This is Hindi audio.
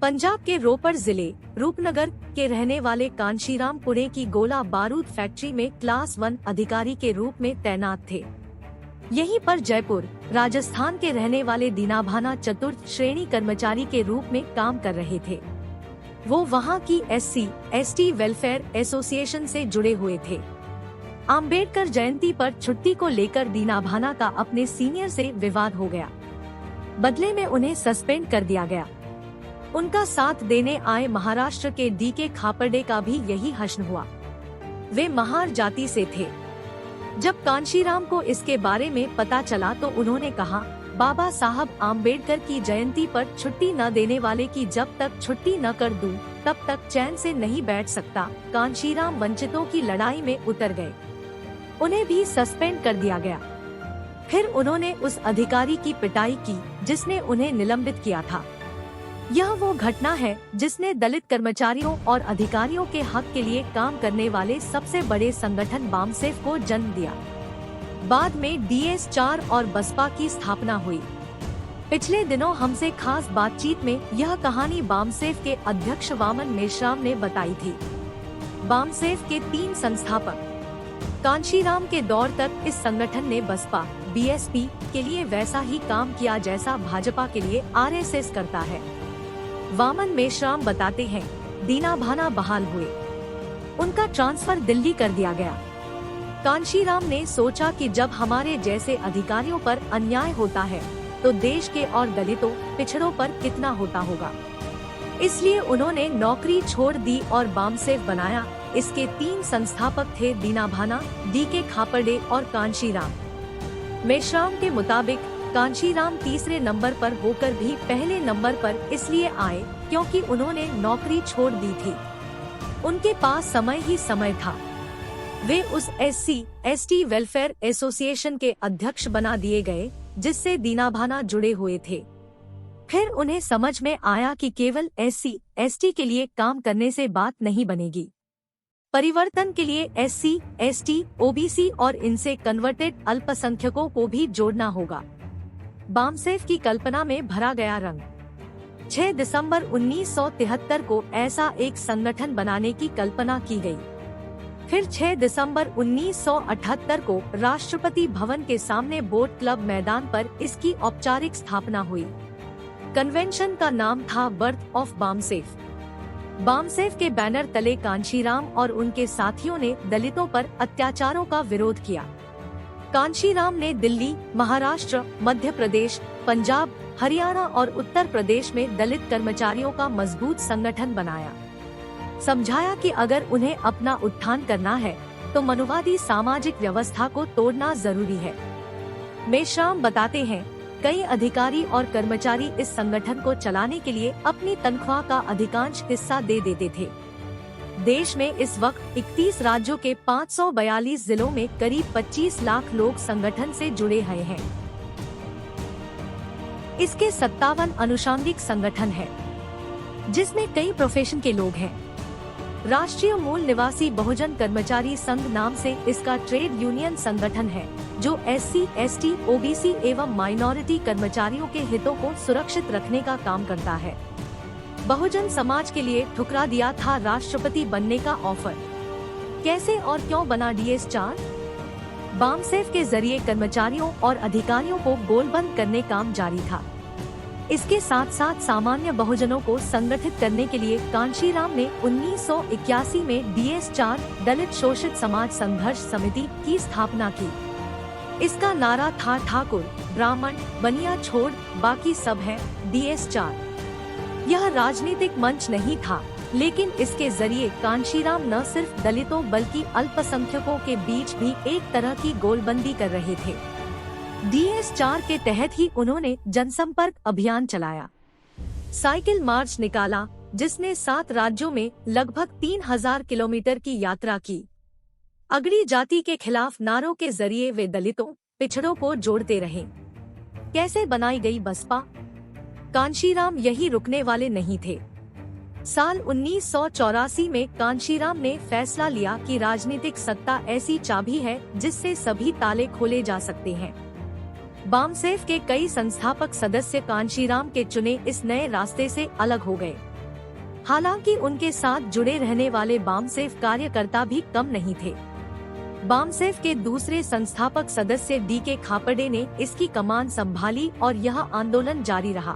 पंजाब के रोपड़ जिले रूपनगर के रहने वाले कांशीराम पुणे की गोला बारूद फैक्ट्री में क्लास 1 अधिकारी के रूप में तैनात थे। यहीं पर जयपुर राजस्थान के रहने वाले दीनाभाना चतुर्थ श्रेणी कर्मचारी के रूप में काम कर रहे थे। वो वहां की SC/ST वेलफेयर एसोसिएशन से जुड़े हुए थे। आम्बेडकर जयंती पर छुट्टी को लेकर दीनाभाना का अपने सीनियर से विवाद हो गया। बदले में उन्हें सस्पेंड कर दिया गया। उनका साथ देने आए महाराष्ट्र के DK खापर्डे का भी यही हश्न हुआ। वे महार जाति से थे। जब कांशीराम को इसके बारे में पता चला तो उन्होंने कहा, बाबा साहब आम्बेडकर की जयंती पर छुट्टी न देने वाले की जब तक छुट्टी न कर दूं, तब तक चैन से नहीं बैठ सकता। कांशीराम वंचितों की लड़ाई में उतर गए। उन्हें भी सस्पेंड कर दिया गया। फिर उन्होंने उस अधिकारी की पिटाई की जिसने उन्हें निलंबित किया था। यह वो घटना है जिसने दलित कर्मचारियों और अधिकारियों के हक के लिए काम करने वाले सबसे बड़े संगठन बामसेफ को जन्म दिया। बाद में DS4 और बसपा की स्थापना हुई। पिछले दिनों हमसे खास बातचीत में यह कहानी बामसेफ के अध्यक्ष वामन मेश्राम ने बताई थी। बामसेफ के 3 संस्थापक कांशीराम के दौर तक इस संगठन ने बसपा BSP के लिए वैसा ही काम किया जैसा भाजपा के लिए RSS करता है। वामन मेश्राम बताते हैं, दीनाभाना बहाल हुए। उनका ट्रांसफर दिल्ली कर दिया गया। कांशीराम ने सोचा कि जब हमारे जैसे अधिकारियों पर अन्याय होता है तो देश के और दलितों पिछड़ों पर कितना होता होगा। इसलिए उन्होंने नौकरी छोड़ दी और बामसेफ बनाया। इसके 3 संस्थापक थे दीनाभाना, DK खापर्डे और कांशीराम। मेश्राम के मुताबिक कांशीराम तीसरे नंबर पर होकर भी पहले नंबर पर इसलिए आए क्योंकि उन्होंने नौकरी छोड़ दी थी। उनके पास समय ही समय था। वे उस SC/ST वेलफेयर एसोसिएशन के अध्यक्ष बना दिए गए जिससे दीनाभाना जुड़े हुए थे। फिर उन्हें समझ में आया कि केवल SC/ST के लिए काम करने से बात नहीं बनेगी। परिवर्तन के लिए SC/ST, OBC और इनसे कन्वर्टेड अल्पसंख्यकों को भी जोड़ना होगा। बामसेफ की कल्पना में भरा गया रंग। 6 दिसंबर 1973 को ऐसा एक संगठन बनाने की कल्पना की गई। फिर 6 दिसंबर 1978 को राष्ट्रपति भवन के सामने बोट क्लब मैदान पर इसकी औपचारिक स्थापना हुई। कन्वेंशन का नाम था बर्थ ऑफ बामसेफ। बामसेफ के बैनर तले कांशीराम और उनके साथियों ने दलितों पर अत्याचारों का विरोध किया। कांशीराम ने दिल्ली, महाराष्ट्र, मध्य प्रदेश, पंजाब, हरियाणा और उत्तर प्रदेश में दलित कर्मचारियों का मजबूत संगठन बनाया। समझाया कि अगर उन्हें अपना उत्थान करना है तो मनुवादी सामाजिक व्यवस्था को तोड़ना जरूरी है। मेश्राम बताते हैं, कई अधिकारी और कर्मचारी इस संगठन को चलाने के लिए अपनी तनख्वाह का अधिकांश हिस्सा दे देते थे। देश में इस वक्त 31 राज्यों के 542 जिलों में करीब 25 लाख लोग संगठन से जुड़े हुए हैं। इसके 57 अनुषंगिक संगठन हैं, जिसमें कई प्रोफेशन के लोग हैं। राष्ट्रीय मूल निवासी बहुजन कर्मचारी संघ नाम से इसका ट्रेड यूनियन संगठन है जो SC/ST, OBC एवं माइनॉरिटी कर्मचारियों के हितों को सुरक्षित रखने का काम करता है। बहुजन समाज के लिए ठुकरा दिया था राष्ट्रपति बनने का ऑफर। कैसे और क्यों बना DS4? बामसेफ के जरिए कर्मचारियों और अधिकारियों को गोलबंद करने काम जारी था। इसके साथ साथ सामान्य बहुजनों को संगठित करने के लिए कांशीराम ने 1981 में DS4 दलित शोषित समाज संघर्ष समिति की स्थापना की। इसका नारा था, ठाकुर, ब्राह्मण, बनिया छोड़ बाकी सब है DS4। यह राजनीतिक मंच नहीं था, लेकिन इसके जरिए कांशीराम न सिर्फ दलितों बल्कि अल्पसंख्यकों के बीच भी एक तरह की गोलबंदी कर रहे थे। DS4 के तहत ही उन्होंने जनसंपर्क अभियान चलाया, साइकिल मार्च निकाला जिसने 7 राज्यों में लगभग 3000 किलोमीटर की यात्रा की। अगड़ी जाति के खिलाफ नारों के जरिए वे दलितों, पिछड़ों को जोड़ते रहे। कैसे बनाई गई बसपा? कांशीराम यही रुकने वाले नहीं थे। साल 1984 में कांशीराम ने फैसला लिया कि राजनीतिक सत्ता ऐसी चाबी है जिससे सभी ताले खोले जा सकते हैं। बामसेफ के कई संस्थापक सदस्य कांशीराम के चुने इस नए रास्ते से अलग हो गए। हालांकि उनके साथ जुड़े रहने वाले बामसेफ कार्यकर्ता भी कम नहीं थे। बामसेफ के दूसरे संस्थापक सदस्य DK खापर्डे ने इसकी कमान संभाली और यह आंदोलन जारी रहा।